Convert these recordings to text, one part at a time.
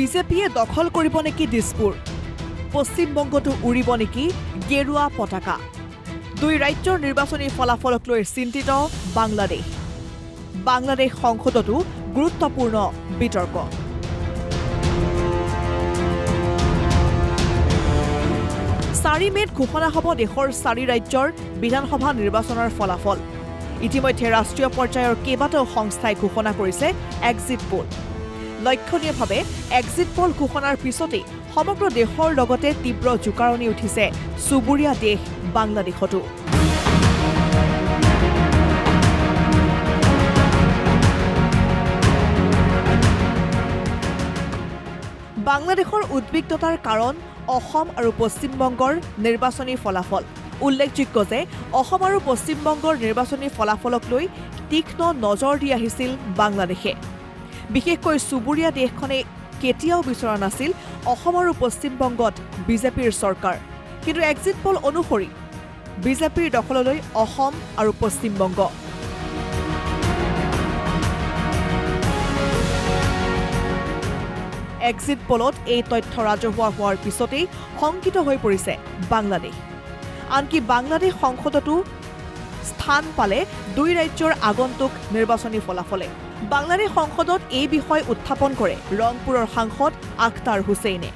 বিজেপিয়ে দখল কৰিব নেকি দিছপুৰ পশ্চিমবংগতো উৰিব নেকি গেৰুৱা পতাকা দুই ৰাজ্যৰ নিৰ্বাচনী ফলাফলক লৈ চিন্তিত বাংলাদেশ সংসদতো গুৰুত্বপূৰ্ণ বিতৰ্ক 4 মে'ত ঘোষণা হ'ব দেশৰ 4 ৰাজ্যৰ বিধানসভা নিৰ্বাচনৰ ফলাফল ইতিমধ্যে ৰাষ্ট্ৰীয় পৰ্যায়ৰ কেইবাটাও সংস্থাই ঘোষণা কৰিছে এক্সিট পোল লক্ষণীয়ভাৱে এক্সিট পোল ঘোষণাৰ পিছতেই সমগ্ৰ দেশৰ লগতে তীব্ৰ জোকাৰণি উঠিছে চুবুৰীয়া দেশ বাংলাদেশতো বাংলাদেশৰ উদ্বিগ্নতাৰ কাৰণ অসম আৰু পশ্চিমবংগৰ নিৰ্বাচনী ফলাফল উল্লেখযোগ্য যে অসম আৰু পশ্চিমবংগৰ নিৰ্বাচনী ফলাফলক লৈ তীক্ষ্ণ নজৰ দি আহিছিল বাংলাদেশে বিশেষকৈ চুবুৰীয়া দেশখনে কেতিয়াও বিচৰা নাছিল অসম আৰু পশ্চিমবংগত বিজেপিৰ চৰকাৰ কিন্তু এক্সিট পোল অনুসৰি বিজেপিৰ দখললৈ অসম আৰু পশ্চিমবংগ এক্সিট পোলত এই তথ্য ৰাজহুৱা হোৱাৰ পিছতেই শংকিত হৈ পৰিছে বাংলাদেশ আনকি বাংলাদেশ সংসদতো স্থান পালে দুই ৰাজ্যৰ আগন্তুক নিৰ্বাচনী ফলাফলে বাংলাদেশ সংসদত এই বিষয় উত্থাপন কৰে ৰংপুৰৰ সাংসদ আখতাৰ হুছেইনে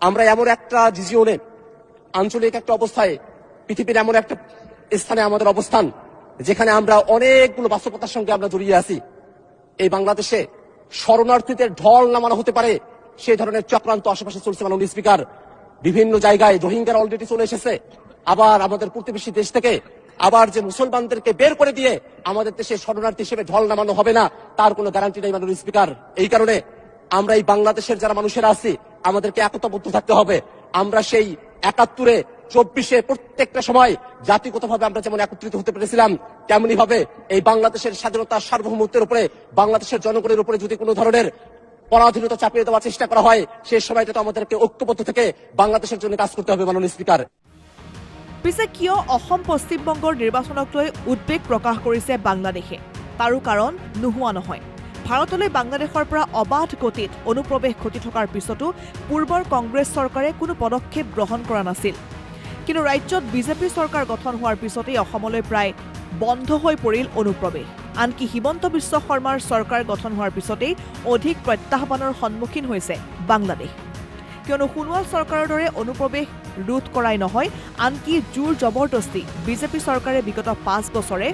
আমরা এমন একটা রিজিয়নে আঞ্চলিক একটা অবস্থায় পৃথিবীর এমন একটা স্থানে আমাদের অবস্থান যেখানে আমরা অনেকগুলো বাস্তবতার সঙ্গে আমরা জড়িয়ে আছি এই বাংলাদেশে শরণার্থীদের ঢল নামানো হতে পারে সেই ধরনের চক্রান্ত আশেপাশে চলছে মাননীয় স্পিকার বিভিন্ন জায়গায় রোহিঙ্গারা অলরেডি চলে এসেছে আবার আমাদের প্রতিবেশী দেশ থেকে আবার যে মুসলমানদেরকে বের করে দিয়ে আমাদের দেশে শরণার্থী হিসেবে ঢল নামানো হবে না তার কোনো গ্যারান্টি নেই মাননীয় স্পিকার এই কারণে আমরা এই বাংলাদেশের যারা মানুষেরা আছি আমাদেরকে একতাবদ্ধ থাকতে হবে আমরা সেই ৭১-এ ২৪-এ প্রত্যেকটা সময় জাতিগতভাবে আমরা যেমন একত্রিত হতে পেরেছিলাম তেমনি ভাবে এই বাংলাদেশের স্বাধীনতা সার্বভৌমত্বের উপরে বাংলাদেশের জনগণের উপরে যদি কোনো ধরনের পরাধীনতা চাপিয়ে দেওয়ার চেষ্টা করা হয় সেই সময়টা তো আমাদেরকে ঐক্যবদ্ধ থেকে বাংলাদেশের জন্য কাজ করতে হবে মাননীয় স্পিকার পিছে কিয় অসম পশ্চিমবংগৰ নিৰ্বাচনক লৈ উদ্বেগ প্ৰকাশ কৰিছে বাংলাদেশে তাৰো কাৰণ নোহোৱা নহয় ভাৰতলৈ বাংলাদেশৰ পৰা অবাধ গতিত অনুপ্ৰৱেশ ঘটি থকাৰ পিছতো পূৰ্বৰ কংগ্ৰেছ চৰকাৰে কোনো পদক্ষেপ গ্ৰহণ কৰা নাছিল কিন্তু ৰাজ্যত বিজেপি চৰকাৰ গঠন হোৱাৰ পিছতেই অসমলৈ প্ৰায় বন্ধ হৈ পৰিল অনুপ্ৰৱেশ আনকি হিমন্ত বিশ্ব শৰ্মাৰ চৰকাৰ গঠন হোৱাৰ পিছতেই অধিক প্ৰত্যাহ্বানৰ সন্মুখীন হৈছে বাংলাদেশ কিয়নো সোণোৱাল চৰকাৰৰ দৰে অনুপ্ৰৱেশ ৰোধ কৰাই নহয় আনকি জোৰ জবৰদস্তি বিজেপি চৰকাৰে বিগত 5 বছৰে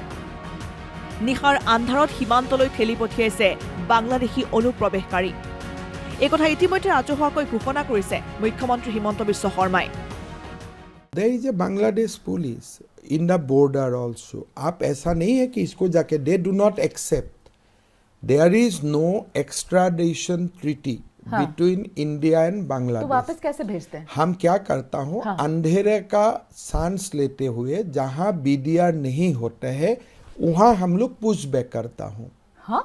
নিশাৰ আন্ধাৰত সীমান্তলৈ ঠেলি পঠিয়াইছে বাংলাদেশী অনুপ্ৰৱেশকাৰী এই কথা ইতিমধ্যে ৰাজহুৱাকৈ ঘোষণা কৰিছে মুখ্যমন্ত্ৰী হিমন্ত বিশ্ব শৰ্মাই There is a Bangladesh police in the border also. आप ऐसा नहीं है कि इसको जाके they do not accept. There is no extradition treaty between India and Bangladesh. तो वापस कैसे भेजते हैं? हम क्या करता हूँ अंधेरे का सांस लेते हुए जहाँ BDR नहीं होते हैं वहाँ हम लोग पुशबैक करता हूँ. हाँ?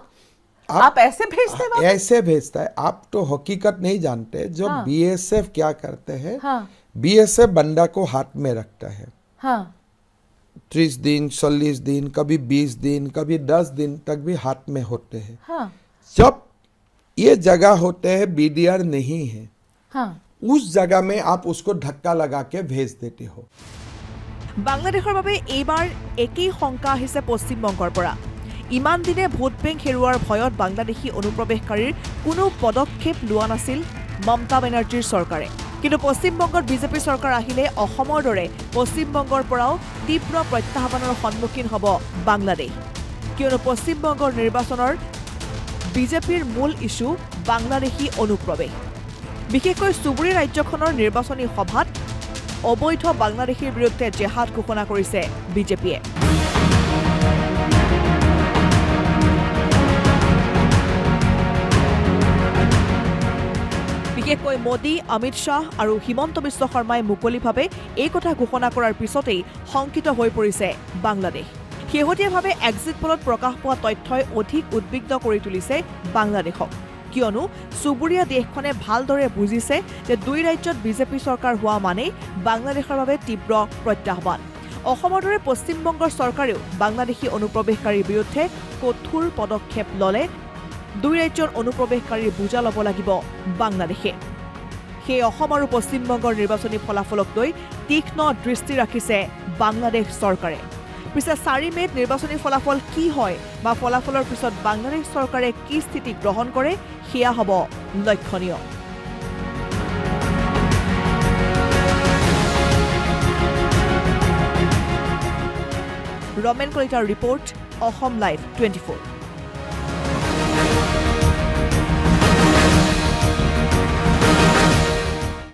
आप ऐसे भेजते हैं? ऐसे भेजता है. आप तो हकीकत नहीं जानते. जो BSF क्या करते हैं? हाँ. BSF बंदा को हाथ में रखता है. हाँ. 30 दिन 40 दिन कभी 20 दिन कभी 10 दिन तक भी हाथ में होते हैं. हाँ. जब ये जगह होते हैं BDR नहीं है हाँ. उस जगह में आप उसको धक्का लगा के भेज देते हो. বাংলাদেশৰ বাবে এইবাৰ একেই শংকা আহিছে পশ্চিমবংগৰ পৰা ইমান দিনে ভোট বেংক হেৰুৱাৰ ভয়ত বাংলাদেশী অনুপ্ৰৱেশকাৰীৰ কোনো পদক্ষেপ লোৱা নাছিল মমতা বেনাৰ্জীৰ চৰকাৰে কিন্তু পশ্চিমবংগত বিজেপি চৰকাৰ আহিলে অসমৰ দৰে পশ্চিমবংগৰ পৰাও তীব্ৰ প্ৰত্যাহ্বানৰ সন্মুখীন হ'ব বাংলাদেশ কিয়নো পশ্চিমবংগৰ নিৰ্বাচনৰ বিজেপিৰ মূল ইস্যু বাংলাদেশী অনুপ্ৰৱেশ বিশেষকৈ চুবুৰী ৰাজ্যখনৰ নিৰ্বাচনী সভাত অবৈধ বাংলাদেশীৰ বিৰুদ্ধে জেহাদ ঘোষণা কৰিছে বিজেপিয়ে বিশেষকৈ মোদী অমিত শ্বাহ আৰু হিমন্ত বিশ্ব শৰ্মাই মুকলিভাৱে এই কথা ঘোষণা কৰাৰ পিছতেই শংকিত হৈ পৰিছে বাংলাদেশ শেহতীয়াভাৱে এক্সিট পোলত প্ৰকাশ পোৱা তথ্যই অধিক উদ্বিগ্ন কৰি তুলিছে বাংলাদেশক কিয়নো চুবুৰীয়া দেশখনে ভালদৰে বুজিছে যে দুই ৰাজ্যত বিজেপি চৰকাৰ হোৱা মানে বাংলাদেশৰ বাবে তীব্ৰ প্ৰত্যাহ্বান অসমৰ দৰে পশ্চিমবংগৰ চৰকাৰেও বাংলাদেশী অনুপ্ৰৱেশকাৰীৰ বিৰুদ্ধে কঠোৰ পদক্ষেপ ললে দুই ৰাজ্যৰ অনুপ্ৰৱেশকাৰীৰ বুজা ল'ব লাগিব বাংলাদেশে সেই অসম আৰু পশ্চিমবংগৰ নিৰ্বাচনী ফলাফলক লৈ তীক্ষ্ণ দৃষ্টি ৰাখিছে বাংলাদেশ চৰকাৰে পিছে 4 মে'ত নিৰ্বাচনী ফলাফল কি হয় বা ফলাফলৰ পিছত বাংলাদেশ চৰকাৰে কি স্থিতি গ্ৰহণ কৰে সেয়া হ'ব লক্ষণীয় ৰমেন কলিতাৰ ৰিপৰ্ট অসম লাইভ 24